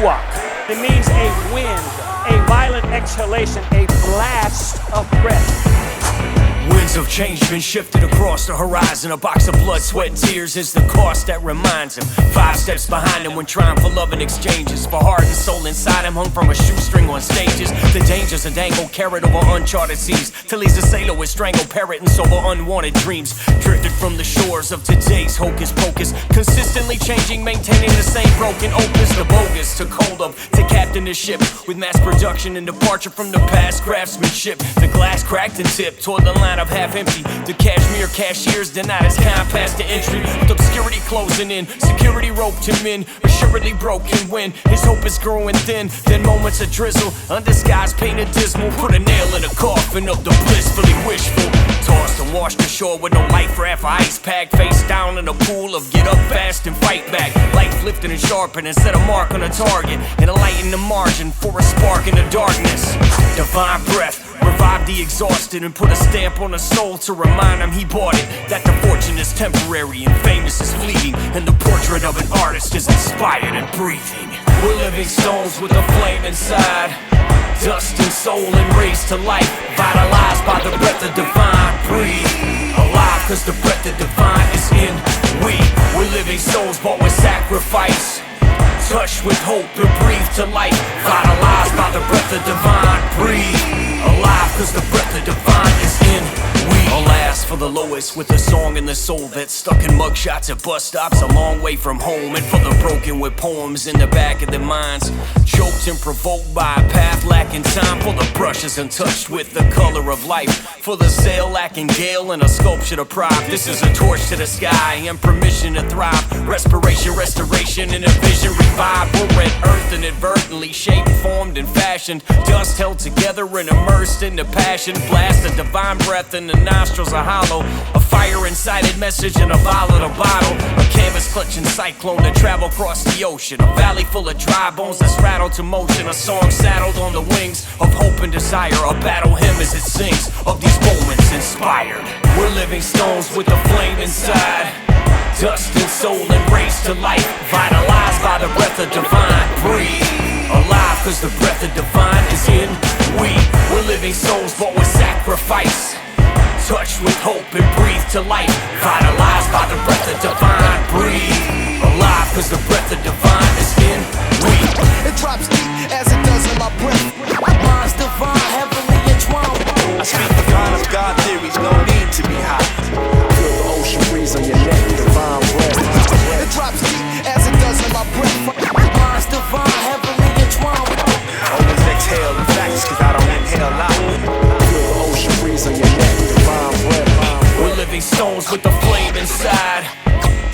Ruach. It means a wind, a violent exhalation, a blast of breath. Winds of change been shifted across the horizon. A box of blood, sweat, and tears is the cost that reminds him. 5 steps behind him when trying for love and exchanges. For heart and soul inside him hung from a shoestring on stages. The dangers a dangle carried over uncharted seas, till he's a sailor with strangled parrot and sober unwanted dreams. Drifted from the shores of today's hocus pocus, consistently changing, maintaining the same broken opus. The bogus took hold of to captain the ship, with mass production and departure from the past craftsmanship. The glass cracked and tipped toward the line of half empty. The cashmere cashiers denied his kind past the entry, with obscurity closing in. Security roped him in, assuredly broken when his hope is growing thin. Then moments of drizzle, undisguised painted dismal, put a nail in the coffin of the blissfully wishful. Tossed and washed ashore with no life raft or ice pack, face down in a pool of get up fast and fight back. Life lifted and sharpened and set a mark on a target, and a light in the margin for a spark in the darkness. Divine breath revived the exhausted and put a stamp on the soul to remind him he bought it, that the fortune is temporary and famous is fleeting, and the portrait of an artist is inspired and breathing. We're living stones with a flame inside, dust and soul and raised to life, vitalized by the breath of divine. Breathe, alive cause the breath of divine is in we. We're living souls bought with sacrifice, touched with hope and breathed to life, vitalized by the breath of divine. Breathe, alive cause the breath of divine is in we. Alas for the lowest with a song in the soul that's stuck in mugshots at bus stops a long way from home, and for the broken with poems in the back of their minds, choked and provoked by a path lacking time, for the brushes untouched with the color of life, for the sail lacking gale and a sculpture to pride. This is a torch to the sky and permission to thrive, respiration, restoration, and a vision revived. We're red earth inadvertently shaped, formed, and fashioned, dust held together and immersed into passion. Blast of divine breath in the nostrils are hollow, a fire incited message in a volatile bottle, a canvas clutching cyclone to travel across the ocean, a valley full of dry bones that's rattled to motion, a song saddled on the wings of hope and desire, a battle hymn as it sings of these moments inspired. We're living stones with a flame inside, dust and soul and raised to life, vitalized by the breath of divine. Breathe, alive cause the breath of divine is in we. We're living souls bought with sacrifice, touched with hope and breathed to life, vitalized by the breath of divine. Breathe, alive cause the breath of divine is in we. It drops deep as it does in my breath. Minds divine, heavenly entwined. I speak the kind of God theories, no need to be hot. Feel the ocean breeze on your neck, divine breath. It drops deep as it does in my breath. Minds divine, heavenly entwined. Always exhale the facts cause I don't inhale out. Feel the ocean breeze on your neck, divine breath. We're living stones with the flame inside,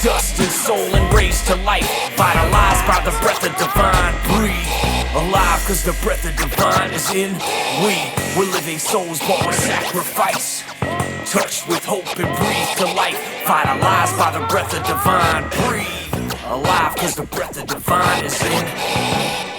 dust and soul and raised to life, vitalized by the breath of divine. Breathe, alive cause the breath of divine is in we. We're living souls bought with sacrifice, touched with hope and breathed to life, vitalized by the breath of divine. Breathe, alive cause the breath of divine is in